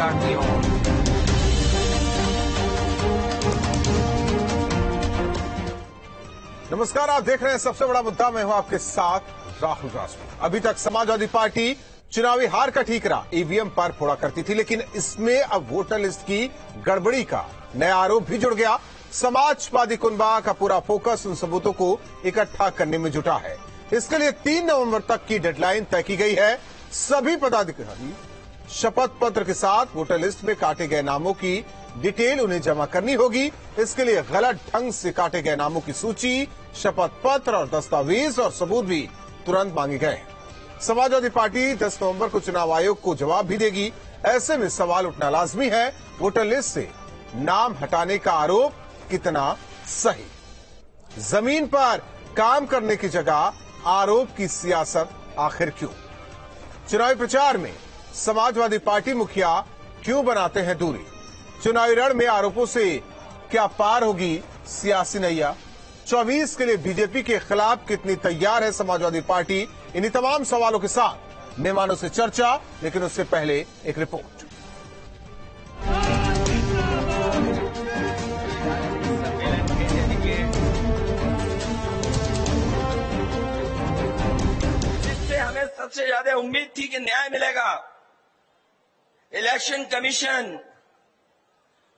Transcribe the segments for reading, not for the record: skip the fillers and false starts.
काटती हो। नमस्कार, आप देख रहे हैं सबसे बड़ा मुद्दा। मैं हूं आपके साथ राहुल राजपूत। अभी तक समाजवादी पार्टी चुनावी हार का ठीकरा ईवीएम पर फोड़ा करती थी, लेकिन इसमें अब वोटर लिस्ट की गड़बड़ी का नया आरोप भी जुड़ गया। समाजवादी कुनबा का पूरा फोकस उन सबूतों को इकट्ठा करने में जुटा है। इसके लिए 3 नवंबर तक की डेडलाइन तय की गई है। सभी पदाधिकारी शपथ पत्र के साथ वोटर लिस्ट में काटे गए नामों की डिटेल उन्हें जमा करनी होगी। इसके लिए गलत ढंग से काटे गए नामों की सूची, शपथ पत्र और दस्तावेज और सबूत भी तुरंत मांगे गए। समाजवादी पार्टी 10 नवंबर को चुनाव आयोग को जवाब भी देगी। ऐसे में सवाल उठना लाजमी है, वोटर लिस्ट से नाम हटाने का आरोप कितना सही? जमीन पर काम करने की जगह आरोप की सियासत आखिर क्यों? चुनावी प्रचार में समाजवादी पार्टी मुखिया क्यों बनाते हैं दूरी? चुनावी रण में आरोपों से क्या पार होगी सियासी नैया? 24 के लिए बीजेपी के खिलाफ कितनी तैयार है समाजवादी पार्टी? इन्हीं तमाम सवालों के साथ मेहमानों से चर्चा, लेकिन उससे पहले एक रिपोर्ट। जिससे हमें सबसे ज्यादा उम्मीद थी कि न्याय मिलेगा, इलेक्शन कमीशन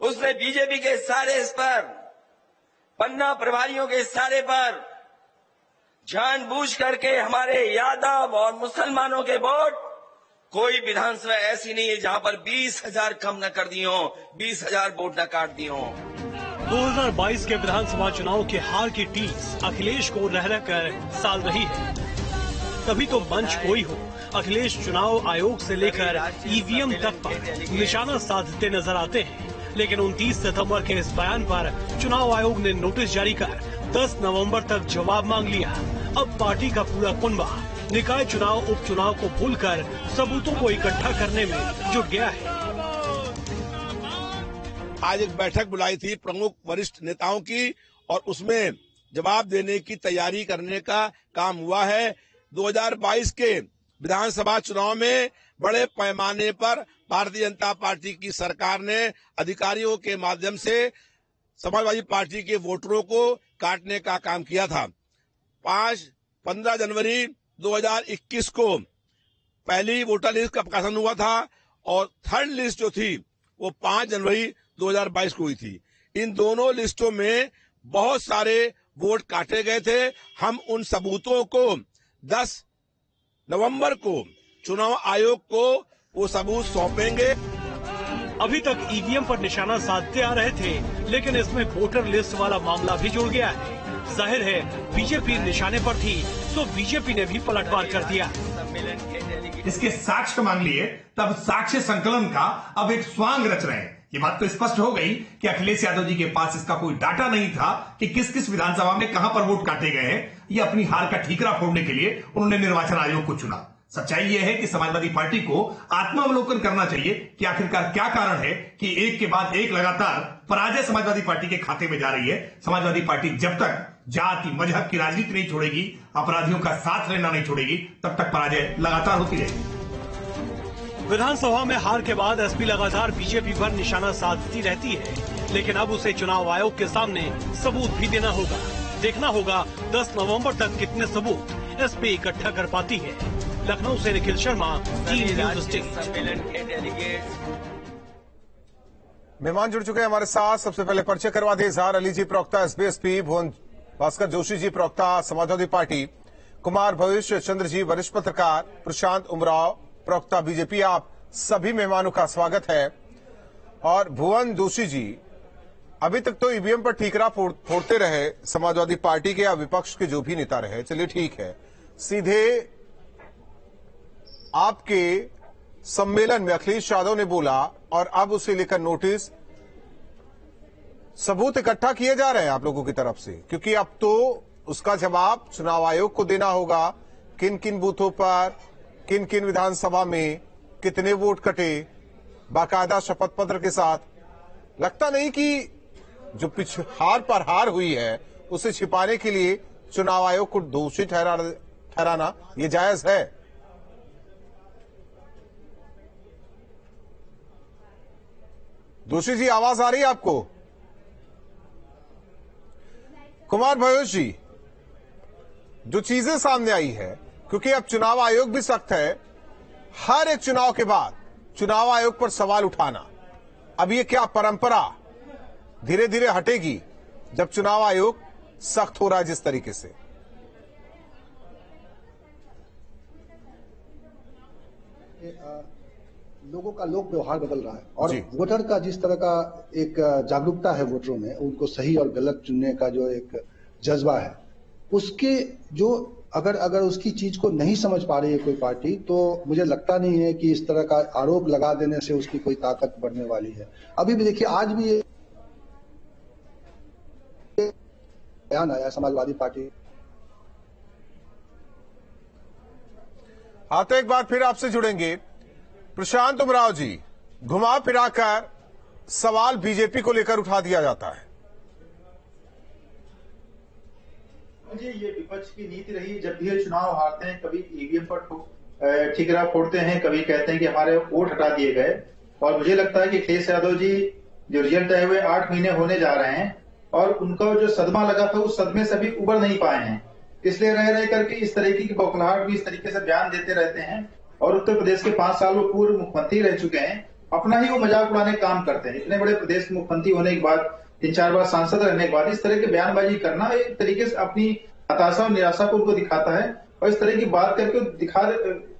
उसने बीजेपी के इशारे इस पर, पन्ना प्रभारियों के इशारे पर जानबूझ करके हमारे यादव और मुसलमानों के वोट, कोई विधानसभा ऐसी नहीं है जहां पर 20,000 कम न कर दी हो, 20,000 वोट न काट दी हो। 2022 के विधानसभा चुनाव के हार की टीस अखिलेश को रह रह कर साल रही है। कभी तो मंच कोई हो, अखिलेश चुनाव आयोग से लेकर ईवीएम तक पर निशाना साधते नजर आते हैं। लेकिन 29 सितंबर के इस बयान पर चुनाव आयोग ने नोटिस जारी कर 10 नवंबर तक जवाब मांग लिया। अब पार्टी का पूरा कुनबा निकाय चुनाव उपचुनाव को भूलकर सबूतों को इकट्ठा करने में जुट गया है। आज एक बैठक बुलाई थी प्रमुख वरिष्ठ नेताओं की, और उसमें जवाब देने की तैयारी करने का काम हुआ है। 2022 के विधानसभा चुनाव में बड़े पैमाने पर भारतीय जनता पार्टी की सरकार ने अधिकारियों के माध्यम से समाजवादी पार्टी के वोटरों को काटने का काम किया था। 15 जनवरी 2021 को पहली वोटर लिस्ट का प्रकाशन हुआ था और थर्ड लिस्ट जो थी वो 5 जनवरी 2022 को हुई थी। इन दोनों लिस्टों में बहुत सारे वोट काटे गए थे। हम उन सबूतों को 10 नवंबर को चुनाव आयोग को वो सबूत सौंपेंगे। अभी तक ईवीएम पर निशाना साधते आ रहे थे, लेकिन इसमें वोटर लिस्ट वाला मामला भी जुड़ गया है। जाहिर है बीजेपी निशाने पर थी, तो बीजेपी ने भी पलटवार कर दिया। इसके साक्ष्य मांग लिए, तब साक्ष्य संकलन का अब एक स्वांग रच रहे हैं। ये बात तो स्पष्ट हो गई कि अखिलेश यादव जी के पास इसका कोई डाटा नहीं था कि किस किस विधानसभा में कहां पर वोट काटे गए हैं। ये अपनी हार का ठीकरा फोड़ने के लिए उन्होंने निर्वाचन आयोग को चुना। सच्चाई यह है कि समाजवादी पार्टी को आत्मावलोकन करना चाहिए कि आखिरकार क्या कारण है कि एक के बाद एक लगातार पराजय समाजवादी पार्टी के खाते में जा रही है। समाजवादी पार्टी जब तक जाति मजहब की राजनीति नहीं छोड़ेगी, अपराधियों का साथ रहना नहीं छोड़ेगी, तब तक पराजय लगातार होती रहेगी। विधानसभा में हार के बाद एसपी लगातार बीजेपी पर निशाना साधती रहती है, लेकिन अब उसे चुनाव आयोग के सामने सबूत भी देना होगा। देखना होगा 10 नवंबर तक कितने सबूत एसपी इकट्ठा कर पाती है। लखनऊ से Nikhil Sharma, TV news state. मेहमान जुड़ चुके हैं हमारे साथ। सबसे पहले परिचय करवा दें, इजहार अली जी प्रवक्ता एसबीएसपी, भुवन भास्कर जोशी जी प्रवक्ता समाजवादी पार्टी, कुमार भविष्य चंद्र जी वरिष्ठ पत्रकार, प्रशांत उमराव प्रवक्ता बीजेपी। आप सभी मेहमानों का स्वागत है। और भुवन जोशी जी, अभी तक तो ईवीएम पर ठीकरा फोड़ते रहे समाजवादी पार्टी के या विपक्ष के जो भी नेता रहे, चलिए ठीक है। सीधे आपके सम्मेलन में अखिलेश यादव ने बोला और अब उसे लेकर नोटिस, सबूत इकट्ठा किए जा रहे हैं आप लोगों की तरफ से, क्योंकि अब तो उसका जवाब चुनाव आयोग को देना होगा। किन किन बूथों पर, किन किन विधानसभा में कितने वोट कटे, बाकायदा शपथ पत्र के साथ। लगता नहीं कि जो हार पर हार हुई है उसे छिपाने के लिए चुनाव आयोग को दोषी ठहराना ये जायज है? दोषी जी, आवाज आ रही है आपको? कुमार भयोश जी, जो चीजें सामने आई है, क्योंकि अब चुनाव आयोग भी सख्त है, हर एक चुनाव के बाद चुनाव आयोग पर सवाल उठाना, अब ये क्या परंपरा धीरे धीरे हटेगी जब चुनाव आयोग सख्त हो रहा है जिस तरीके से? लोगों का लोक व्यवहार बदल रहा है और वोटर का जिस तरह का एक जागरूकता है वोटरों में, उनको सही और गलत चुनने का जो एक जज्बा है, उसके जो अगर उसकी चीज को नहीं समझ पा रही है कोई पार्टी, तो मुझे लगता नहीं है कि इस तरह का आरोप लगा देने से उसकी कोई ताकत बढ़ने वाली है। अभी भी देखिए, आज भी ये बयान आया समाजवादी पार्टी। हाँ, तो एक बार फिर आपसे जुड़ेंगे। प्रशांत उमराव जी, घुमा फिराकर सवाल बीजेपी को लेकर उठा दिया जाता है। जी, ये विपक्ष की नीति रही। जब भी ये चुनाव हारते हैं, कभी ईवीएम पर ठिकरा फोड़ते हैं, कभी कहते हैं कि हमारे वोट हटा दिए गए। और मुझे लगता है कि अखिलेश यादव जी जो रिजल्ट आए हुए 8 महीने होने जा रहे हैं और उनका जो सदमा लगा था उस सदमे से भी उबर नहीं पाए हैं। इसलिए रह करके इस तरीके की बौखलाहट भी इस तरीके से बयान देते रहते हैं। और उत्तर प्रदेश के 5 साल वो पूर्व मुख्यमंत्री रह चुके हैं, अपना ही वो मजाक उड़ाने का काम करते हैं। इतने बड़े प्रदेश के मुख्यमंत्री होने के बाद, 3-4 बार सांसद रहने के बाद इस तरह के बयानबाजी करना एक तरीके से अपनी हताशा और निराशा को उनको दिखाता है। और इस तरह की बात करके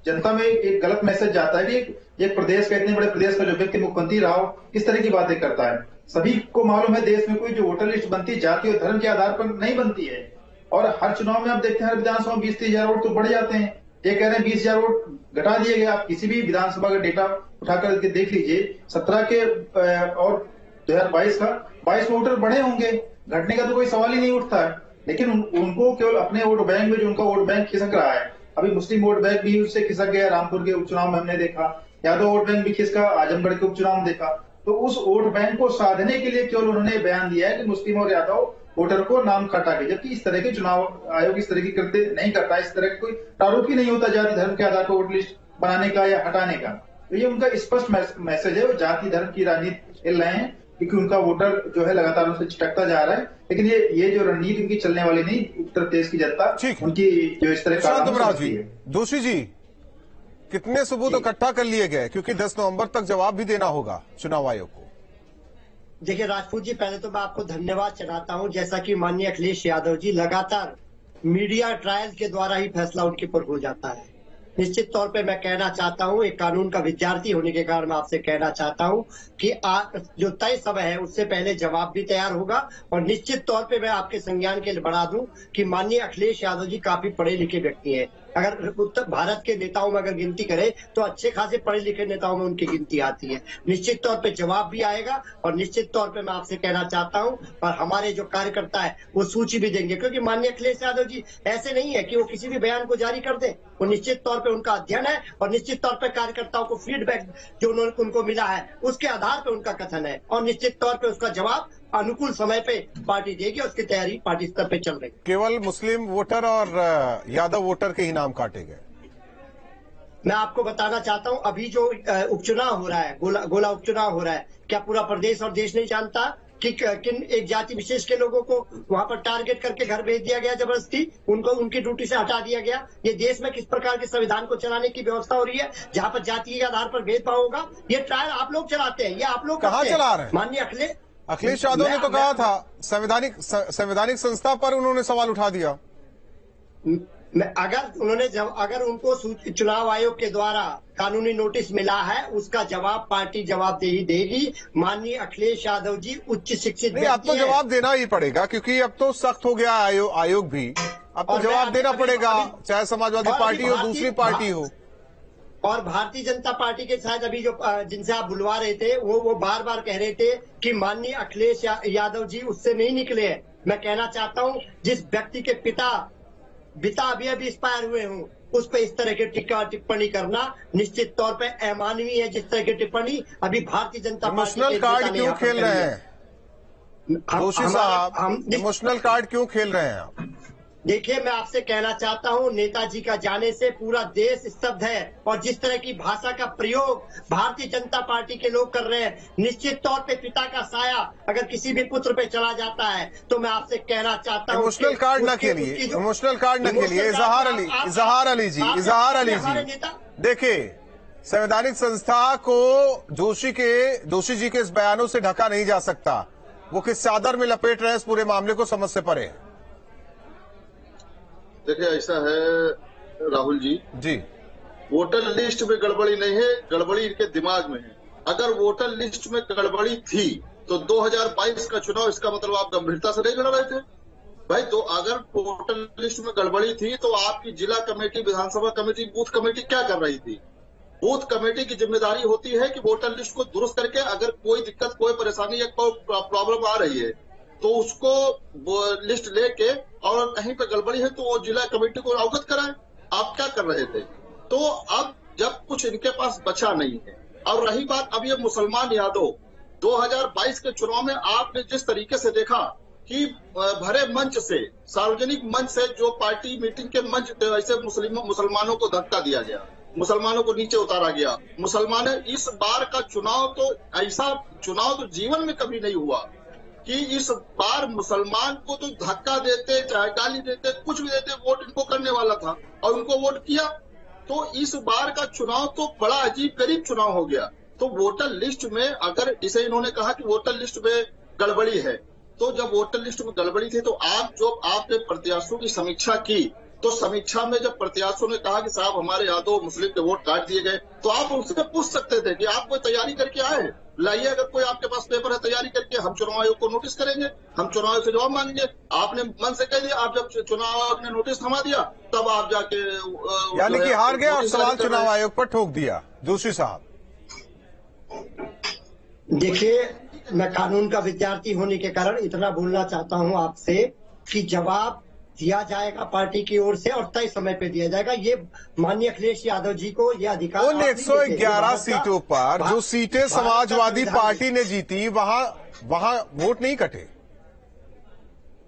जनता में एक गलत मैसेज जाता है कि एक प्रदेश का, इतने बड़े प्रदेश का जो व्यक्ति मुख्यमंत्री रहा हो, किस तरह की बातें करता है। सभी को मालूम है, देश में कोई जो वोटर लिस्ट बनती है जाति और धर्म के आधार पर नहीं बनती है। और हर चुनाव में आप देखते हैं, हर विधानसभा में 20-30 हजार वोट तो बढ़ जाते हैं। ये कह रहे हैं 20 हजार वोट घटा दिए गए। आप किसी भी विधानसभा का डेटा उठाकर देख लीजिए, 17 के और 2022 का 22 वोटर बढ़े होंगे, घटने का तो कोई सवाल ही नहीं उठता है। लेकिन उनको केवल अपने वोट बैंक में, जो उनका वोट बैंक खिसक रहा है, अभी मुस्लिम वोट बैंक भी उससे खिसक गया। रामपुर के उपचुनाव में हमने देखा, यादव वोट बैंक भी खिसका, आजमगढ़ के उपचुनाव में देखा। तो उस वोट बैंक को साधने के लिए केवल उन्होंने बयान दिया है कि मुस्लिम और यादव वोटर को नाम हटा के, जबकि इस तरह के चुनाव आयोग इस तरह की कृत्य नहीं करता। इस तरह का कोई प्रारूप ही नहीं होता जाति धर्म के आधार पर वोट लिस्ट बनाने का या हटाने का। तो ये उनका स्पष्ट मैसेज है। वो जाति धर्म की राजनीति खेल रहे हैं क्योंकि उनका वोटर जो है लगातार उनसे चिटकता जा रहा है। लेकिन ये जो रणनीति उनकी चलने वाली नहीं, उत्तर प्रदेश की जनता उनकी जो इस तरह का। दोषी जी, कितने सबूत इकट्ठा कर लिए गए, क्योंकि 10 नवंबर तक जवाब भी देना होगा चुनाव आयोग को? देखिए राजपूत जी, पहले तो मैं आपको धन्यवाद चढ़ाता हूं। जैसा कि माननीय अखिलेश यादव जी लगातार मीडिया ट्रायल के द्वारा ही फैसला उनके ऊपर हो जाता है। निश्चित तौर पे मैं कहना चाहता हूं, एक कानून का विद्यार्थी होने के कारण मैं आपसे कहना चाहता हूं कि जो तय समय है उससे पहले जवाब भी तैयार होगा। और निश्चित तौर पे मैं आपके संज्ञान के लिए बढ़ा दूं कि माननीय अखिलेश यादव जी काफी पढ़े लिखे व्यक्ति हैं। अगर उत्तर भारत के नेताओं में अगर गिनती करें तो अच्छे खासे पढ़े लिखे नेताओं में उनकी गिनती आती है। निश्चित तौर पे जवाब भी आएगा। और निश्चित तौर पे मैं आपसे कहना चाहता हूं, और हमारे जो कार्यकर्ता है वो सूची भी देंगे, क्योंकि माननीय अखिलेश यादव जी ऐसे नहीं है कि वो किसी भी बयान को जारी कर दे। वो निश्चित तौर पे उनका अध्ययन है और निश्चित तौर पे कार्यकर्ताओं को फीडबैक जो उनको मिला है उसके आधार पर उनका कथन है। और निश्चित तौर पे उसका जवाब अनुकूल समय पे पार्टी देगी और उसकी तैयारी पार्टी स्तर पे चल रही। केवल मुस्लिम वोटर और यादव वोटर के ही नाम काटे गए। मैं आपको बताना चाहता हूं, अभी जो उपचुनाव हो रहा है, गोला उपचुनाव हो रहा है, क्या पूरा प्रदेश और देश नहीं जानता कि किन एक जाति विशेष के लोगों को वहां पर टारगेट करके घर भेज दिया गया, जबरदस्ती उनको उनकी ड्यूटी से हटा दिया गया। ये देश में किस प्रकार के संविधान को चलाने की व्यवस्था हो रही है, जहां पर जाति के आधार पर भेदभाव होगा। ये ट्रायल आप लोग चलाते हैं, ये आप लोग कहाँ चला रहे हैं? माननीय अखिलेश यादव ने तो कहा था संवैधानिक संस्था पर उन्होंने सवाल उठा दिया। अगर उनको चुनाव आयोग के द्वारा कानूनी नोटिस मिला है, उसका जवाब पार्टी जवाबदेही देगी। माननीय अखिलेश यादव जी उच्च शिक्षित नहीं, अब तो जवाब देना ही पड़ेगा, क्योंकि अब तो सख्त हो गया आयोग भी। अब तो जवाब देना पड़ेगा, चाहे समाजवादी पार्टी हो, दूसरी पार्टी हो। और भारतीय जनता पार्टी के साथ अभी जो जिनसे आप बुलवा रहे थे, वो बार बार कह रहे थे कि माननीय अखिलेश यादव जी उससे नहीं निकले हैं। मैं कहना चाहता हूं, जिस व्यक्ति के पिता अभी एक्सपायर हुए हों, उस पर इस तरह की टिप्पणी करना निश्चित तौर पे अमानवीय है। जिस तरह की टिप्पणी अभी Bharatiya Janata party emotional card क्यों खेल रहे हैं दोषी साहब? इमोशनल कार्ड क्यों खेल रहे हैं आप? देखिए, मैं आपसे कहना चाहता हूं, नेताजी का जाने से पूरा देश स्तब्ध है और जिस तरह की भाषा का प्रयोग भारतीय जनता पार्टी के लोग कर रहे हैं, निश्चित तौर पे पिता का साया अगर किसी भी पुत्र पे चला जाता है तो मैं आपसे कहना चाहता हूं इमोशनल कार्ड न खेलिए, इमोशनल कार्ड न खेलिए। इजहार अली जी देखिए, संवैधानिक संस्था को जोशी जी के इस बयानों से ढका नहीं जा सकता। वो किस चादर में लपेट रहे हैं इस पूरे मामले को समझ से परे। देखिए, ऐसा है राहुल जी, वोटर लिस्ट में गड़बड़ी नहीं है, गड़बड़ी इनके दिमाग में है। अगर वोटर लिस्ट में गड़बड़ी थी तो 2022 का चुनाव, इसका मतलब आप गंभीरता से नहीं लड़ रहे थे भाई। तो अगर वोटर लिस्ट में गड़बड़ी थी तो आपकी जिला कमेटी, विधानसभा कमेटी, बूथ कमेटी क्या कर रही थी? बूथ कमेटी की जिम्मेदारी होती है कि वोटर लिस्ट को दुरुस्त करके अगर कोई दिक्कत, कोई परेशानी या कोई प्रॉब्लम आ रही है तो उसको लिस्ट लेके और कहीं पे गड़बड़ी है तो वो जिला कमेटी को अवगत कराएं। आप क्या कर रहे थे? तो अब जब कुछ इनके पास बचा नहीं है, और रही बात अब ये मुसलमान यादव, 2022 के चुनाव में आपने जिस तरीके से देखा कि भरे मंच से, सार्वजनिक मंच से जो पार्टी मीटिंग के मंच ऐसे मुसलमानों को धक्का दिया गया, मुसलमानों को नीचे उतारा गया। मुसलमान इस बार का चुनाव तो ऐसा चुनाव तो जीवन में कभी नहीं हुआ कि इस बार मुसलमान को तो धक्का देते, चाहे गाली देते, कुछ भी देते, वोट इनको करने वाला था और उनको वोट किया। तो इस बार का चुनाव तो बड़ा अजीब गरीब चुनाव हो गया। तो वोटर लिस्ट में अगर इसे इन्होंने कहा कि वोटर लिस्ट में गड़बड़ी है, तो जब वोटर लिस्ट में गड़बड़ी थी तो आपने प्रत्याशियों की समीक्षा की, तो समीक्षा में जब प्रत्याशियों ने कहा कि साहब हमारे यादव मुस्लिम के वोट काट दिए गए, तो आप उनसे पूछ सकते थे कि आप कोई तैयारी करके आए, लाइए अगर कोई आपके पास पेपर है तैयारी करके, हम चुनाव आयोग को नोटिस करेंगे, हम चुनाव आयोग से जवाब मांगेंगे। आपने मन से कह दिया, आप जब चुनाव आयोग ने नोटिस थमा दिया तब आप जाके यानी कि हार गए और सवाल चुनाव आयोग पर ठोक दिया। जोशी साहब देखिए, मैं कानून का विद्यार्थी होने के कारण इतना बोलना चाहता हूं आपसे कि जवाब दिया जाएगा पार्टी की ओर से और तय समय पे दिया जाएगा। ये माननीय अखिलेश यादव जी को ये अधिकार, उन 111 सीटों पर जो सीटें समाजवादी पार्टी ने जीती, वहां वोट नहीं कटे।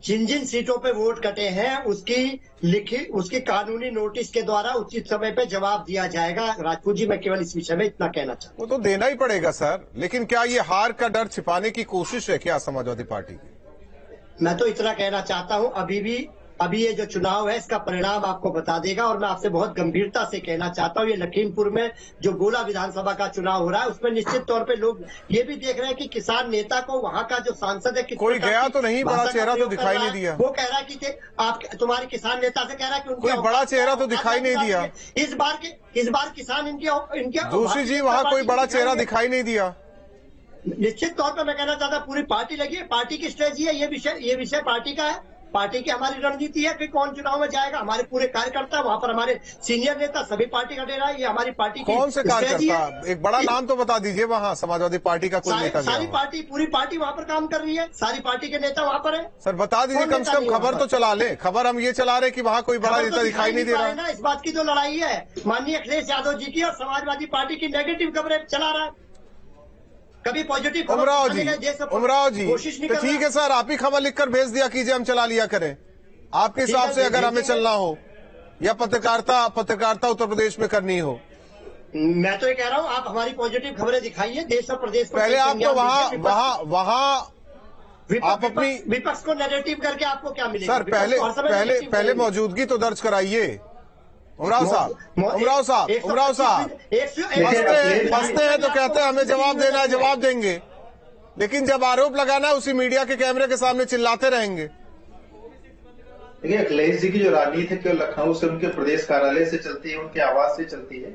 जिन जिन सीटों पे वोट कटे हैं उसकी कानूनी नोटिस के द्वारा उचित समय पे जवाब दिया जाएगा। राजपूत जी, मैं केवल इस विषय में इतना कहना चाहता हूं। वो तो देना ही पड़ेगा सर, लेकिन क्या ये हार का डर छिपाने की कोशिश है क्या समाजवादी पार्टी की? मैं तो इतना कहना चाहता हूं, अभी ये जो चुनाव है इसका परिणाम आपको बता देगा। और मैं आपसे बहुत गंभीरता से कहना चाहता हूं, ये लखीमपुर में जो गोला विधानसभा का चुनाव हो रहा है उसमें निश्चित तौर पे लोग ये भी देख रहे हैं कि किसान नेता को वहां का जो सांसद है, कोई गया तो नहीं, बड़ा चेहरा तो दिखाई नहीं दिया। वो कह रहा है कि आप तुम्हारे किसान नेता से कह रहा है कि कोई बड़ा चेहरा तो दिखाई नहीं दिया। इस बार किसान इनके जोशी जी, वहाँ कोई बड़ा चेहरा दिखाई नहीं दिया। निश्चित तौर पर मैं कहना चाहता पूरी पार्टी लगी है, पार्टी की स्ट्रेटजी है, ये विषय पार्टी का है, पार्टी की हमारी रणनीति है कि कौन चुनाव में जाएगा। हमारे पूरे कार्यकर्ता वहां पर, हमारे सीनियर नेता सभी पार्टी का डेरा है, ये हमारी पार्टी की कौन से कार्यकर्ता, एक बड़ा नाम तो बता दीजिए वहाँ समाजवादी पार्टी का कोई नेता। सारी पार्टी, पूरी पार्टी वहाँ पर काम कर रही है, सारी पार्टी के नेता वहाँ पर है। सर बता दीजिए, कम से कम खबर तो चला ले। खबर हम ये चला रहे कि वहाँ कोई बड़ा नेता दिखाई नहीं दे रहा। इस बात की तो लड़ाई है माननीय अखिलेश यादव जी की और समाजवादी पार्टी की नेगेटिव खबरें चला रहा है, कभी पॉजिटिव। उमराव जी तो ठीक है सर, आप ही खबर लिखकर भेज दिया कीजिए, हम चला लिया करें आपके हिसाब से, अगर हमें चलना हो या पत्रकारिता उत्तर प्रदेश में करनी हो। मैं तो ये कह रहा हूँ, आप हमारी पॉजिटिव खबरें दिखाइए देश और प्रदेश को। पहले आपको वहाँ आप अपनी विपक्ष को नैरेटिव करके आपको क्या मिलेगा? सर पहले मौजूदगी तो दर्ज कराइए। उमराव साहब फंसते हैं तो कहते हैं हमें जवाब देना है, जवाब देंगे, लेकिन जब आरोप लगाना है उसी मीडिया के कैमरे के सामने चिल्लाते रहेंगे। देखिए, अखिलेश जी की जो राजनीति है केवल लखनऊ से, उनके प्रदेश कार्यालय से चलती है, उनके आवास से चलती है।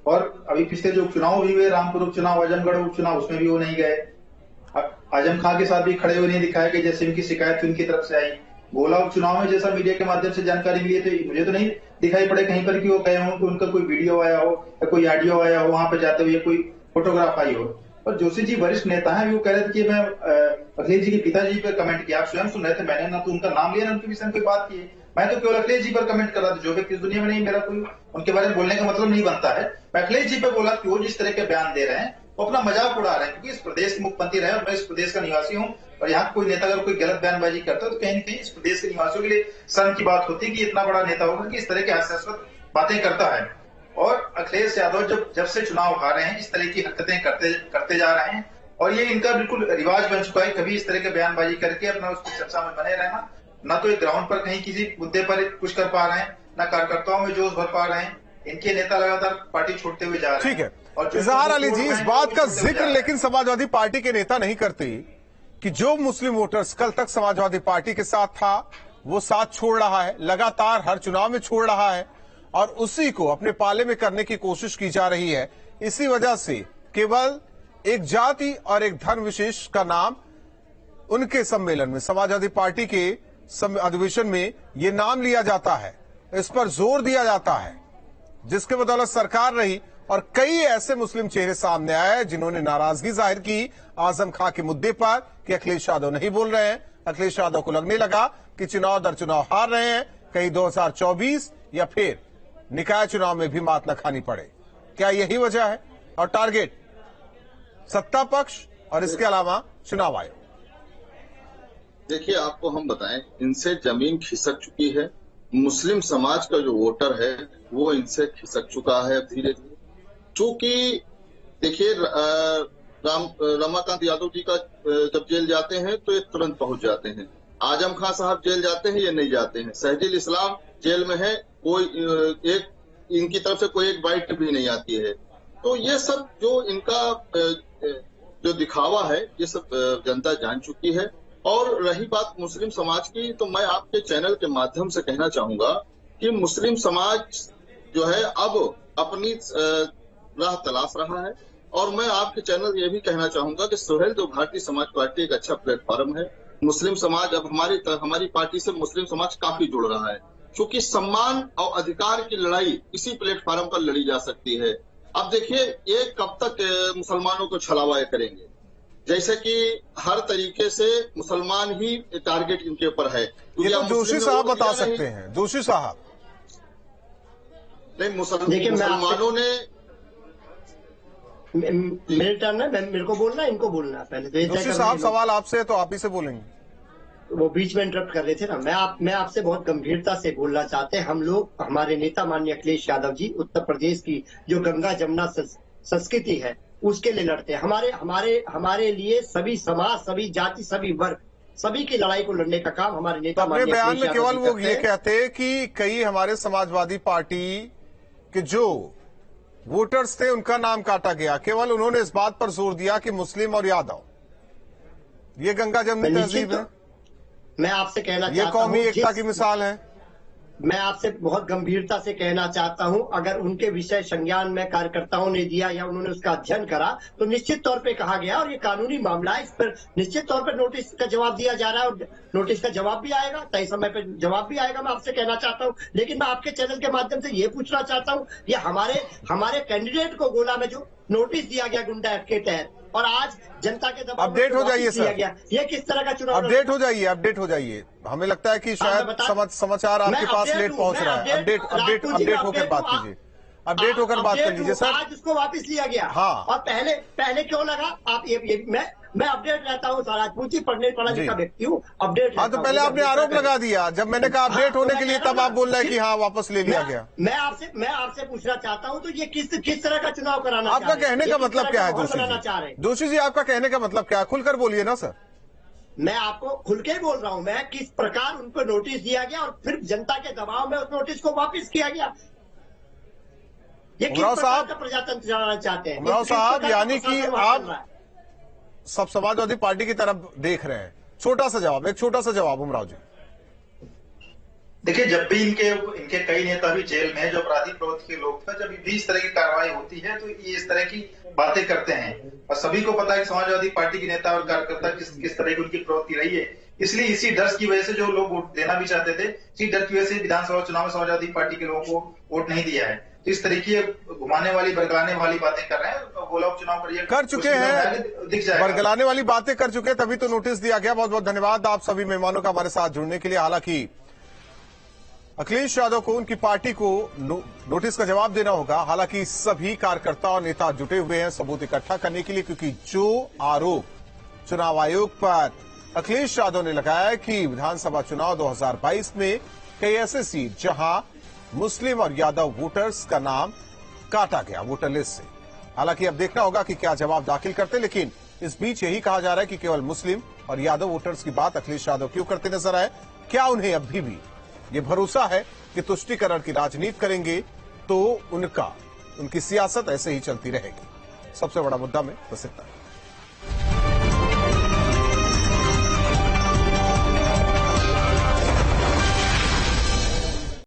और अभी पिछले जो उपचुनाव भी हुए, रामपुर उपचुनाव, आजमगढ़ उपचुनाव, उसमें भी वो नहीं गए। आजम खां के साथ भी खड़े हुए नहीं दिखाए कि जैसे उनकी शिकायत उनकी तरफ से आई। गोला उपचुनाव में जैसा मीडिया के माध्यम से जानकारी मिली तो मुझे तो नहीं दिखाई पड़े कहीं पर कि वो गए हों कि उनका कोई वीडियो आया हो या कोई ऑडियो आया हो, वहां पर जाते हुए कोई फोटोग्राफ आई हो। और जोशी जी वरिष्ठ नेता है, वो कह रहे थे कि मैं अखिलेश जी के पिताजी पर कमेंट किया। आप स्वयं सुन रहे थे, मैंने ना तो उनका नाम लिया ना उनके विषय में कोई बात की। मैं तो केवल अखिलेश जी पर कमेंट कर रहा था, जो व्यक्ति इस दुनिया में नहीं, मेरा कोई उनके बारे में बोलने का मतलब नहीं बनता है। मैं अखिलेश जी पे बोला कि वो जिस तरह के बयान दे रहे हैं वो अपना मजाक उड़ा रहे हैं, क्योंकि इस प्रदेश के मुख्यमंत्री रहे और मैं इस प्रदेश का निवासी हूँ। और यहाँ कोई नेता अगर कोई गलत बयानबाजी करता है तो कहीं न कहीं इस प्रदेश के निवासियों के लिए शर्म की बात होती है कि इतना बड़ा नेता होगा कि इस तरह के हास्यास्पद बातें करता है। और अखिलेश यादव जब से चुनाव हारे हैं इस तरह की हरकतें करते जा रहे हैं, और ये इनका बिल्कुल रिवाज बन चुका है, कभी इस तरह के बयानबाजी करके अपना उसकी चर्चा में बने रहना। ना तो एक ग्राउंड पर कहीं किसी मुद्दे पर कुछ कर पा रहे हैं, ना कार्यकर्ताओं में जोश भर पा रहे हैं। इनके नेता लगातार पार्टी छोड़ते हुए जा रहे हैं। ठीक है इजहार अली जी, इस बात का जिक्र लेकिन समाजवादी पार्टी के नेता नहीं करते कि जो मुस्लिम वोटर्स कल तक समाजवादी पार्टी के साथ था वो साथ छोड़ रहा है, लगातार हर चुनाव में छोड़ रहा है, और उसी को अपने पाले में करने की कोशिश की जा रही है। इसी वजह से केवल एक जाति और एक धर्म विशेष का नाम उनके सम्मेलन में, समाजवादी पार्टी के अधिवेशन में ये नाम लिया जाता है, इस पर जोर दिया जाता है, जिसके बदौलत सरकार रही। और कई ऐसे मुस्लिम चेहरे सामने आए जिन्होंने नाराजगी जाहिर की आजम खां के मुद्दे पर कि अखिलेश यादव नहीं बोल रहे हैं। अखिलेश यादव को लगने लगा कि चुनाव दर चुनाव हार रहे हैं, कहीं 2024 या फिर निकाय चुनाव में भी मात न खानी पड़े। क्या यही वजह है? और टारगेट सत्ता पक्ष और इसके अलावा चुनाव आयोग। देखिए, आपको हम बताएं, इनसे जमीन खिसक चुकी है। मुस्लिम समाज का जो वोटर है वो इनसे खिसक चुका है धीरे धीरे। चूंकि देखिए, रमाकांत यादव जी का जब जेल जाते हैं तो ये तुरंत पहुंच जाते हैं। आजम खां साहब जेल जाते हैं, ये नहीं जाते हैं। सहजिल इस्लाम जेल में है, कोई एक इनकी तरफ से कोई एक बाइट भी नहीं आती है। तो ये सब जो इनका जो दिखावा है ये सब जनता जान चुकी है। और रही बात मुस्लिम समाज की, तो मैं आपके चैनल के माध्यम से कहना चाहूंगा कि मुस्लिम समाज जो है अब अपनी राह तलाश रहा है। और मैं आपके चैनल ये भी कहना चाहूंगा कि सुहेल जो भारतीय समाज पार्टी एक अच्छा प्लेटफॉर्म है। मुस्लिम समाज अब हमारी पार्टी से मुस्लिम समाज काफी जुड़ रहा है, क्योंकि सम्मान और अधिकार की लड़ाई इसी प्लेटफॉर्म पर लड़ी जा सकती है। अब देखिए, ये कब तक मुसलमानों को छलावा करेंगे, जैसे कि हर तरीके से मुसलमान ही टारगेट इनके ऊपर है। ये तो जोशी साहब बता सकते हैं। जोशी साहब नहीं, मुसलमानों ने मेरे टर्न है, मेरे को बोलना है, इनको बोलना है पहले। तो जोशी साहब सवाल आपसे है तो आप ही से बोलेंगे। वो बीच में इंटरप्ट कर रहे थे ना। मैं आपसे बहुत गंभीरता से बोलना चाहते हैं। हम लोग, हमारे नेता माननीय अखिलेश यादव जी, उत्तर प्रदेश की जो गंगा जमुना संस्कृति है उसके लिए लड़ते हैं। हमारे लिए सभी समाज, सभी जाति, सभी वर्ग, सभी की लड़ाई को लड़ने का काम हमारे नेता अपने बयान में केवल वो ये कहते हैं कि कई हमारे समाजवादी पार्टी के जो वोटर्स थे उनका नाम काटा गया। केवल उन्होंने इस बात पर जोर दिया कि मुस्लिम और यादव, ये गंगा जमुनी तहजीब है, मैं आपसे कहना ये कौमी एकता की मिसाल है। मैं आपसे बहुत गंभीरता से कहना चाहता हूं, अगर उनके विषय संज्ञान में कार्यकर्ताओं ने दिया या उन्होंने उसका अध्ययन करा तो निश्चित तौर पे कहा गया, और ये कानूनी मामला है, इस पर निश्चित तौर पे नोटिस का जवाब दिया जा रहा है, और नोटिस का जवाब भी आएगा, तय समय पे जवाब भी आएगा। मैं आपसे कहना चाहता हूं, लेकिन मैं आपके चैनल के माध्यम से ये पूछना चाहता हूं, ये हमारे कैंडिडेट को गोला में जो नोटिस दिया गया गुंडा एक्ट के तहत, और आज जनता के दबाव अपडेट हो जाइए सर, ये किस तरह का चुनाव? अपडेट हो जाइए। हमें लगता है कि शायद समाचार आपके पास लेट पहुंच रहा है। अपडेट होकर बात कीजिए, अपडेट होकर बात कर लीजिए सर। आज उसको वापस लिया गया। हाँ। और पहले क्यों लगा? आप ये मैं अपडेट रहता हूँ, राजपूत जी पढ़ने पढ़ा लिखा व्यक्ति हूँ, अपडेट। हाँ, तो पहले आपने आरोप लगा दिया, जब मैंने कहा अपडेट होने के लिए तब आप बोल रहे हैं कि हाँ वापस ले लिया गया। मैं आपसे पूछना चाहता हूँ, तो ये किस तरह का चुनाव कराना? आपका कहने का मतलब क्या है जोशी जी? आपका कहने का मतलब क्या है? खुलकर बोलिए ना सर। मैं आपको खुल के बोल रहा हूँ, मैं किस प्रकार उनको नोटिस दिया गया और फिर जनता के दबाव में उस नोटिस को वापस किया गया। ये किस प्रकार का प्रजातंत्र चलाना चाहते हैं उमराव साहब? यानी कि आप सब समाजवादी पार्टी की तरफ देख रहे हैं। एक छोटा सा जवाब उमराव जी। देखिए, जब भी इनके कई नेता भी जेल में, जो अपराधी प्रवृत्ति के लोग थे, जब भी इस तरह की कार्रवाई होती है तो ये इस तरह की बातें करते हैं। और सभी को पता है कि समाजवादी पार्टी के नेता और कार्यकर्ता किस तरह की उनकी प्रवृत्ति रही है। इसलिए इसी डर की वजह से जो लोग वोट देना भी चाहते थे, इसी डर की वजह से विधानसभा चुनाव में समाजवादी पार्टी के लोगों को वोट नहीं दिया है। तो इस तरीके घुमाने वाली, बरगलाने वाली बातें कर रहे हैं। बोला उपचुनाव कर चुके हैं, दिख जाएगा, बरगलाने वाली बातें कर चुके हैं, तभी तो नोटिस दिया गया। बहुत बहुत धन्यवाद आप सभी मेहमानों का हमारे साथ जुड़ने के लिए। हालांकि अखिलेश यादव को उनकी पार्टी को नोटिस का जवाब देना होगा। हालांकि सभी कार्यकर्ता और नेता जुटे हुए हैं सबूत इकट्ठा करने के लिए, क्योंकि जो आरोप चुनाव आयोग पर अखिलेश यादव ने लगाया कि विधानसभा चुनाव 2022 में कई ऐसे सीट जहां मुस्लिम और यादव वोटर्स का नाम काटा गया वोटर लिस्ट से। हालांकि अब देखना होगा कि क्या जवाब दाखिल करते, लेकिन इस बीच यही कहा जा रहा है कि केवल मुस्लिम और यादव वोटर्स की बात अखिलेश यादव क्यों करते नजर आए। क्या उन्हें अभी भी ये भरोसा है कि तुष्टीकरण की राजनीति करेंगे तो उनकी सियासत ऐसे ही चलती रहेगी। सबसे बड़ा मुद्दा में बस इतना।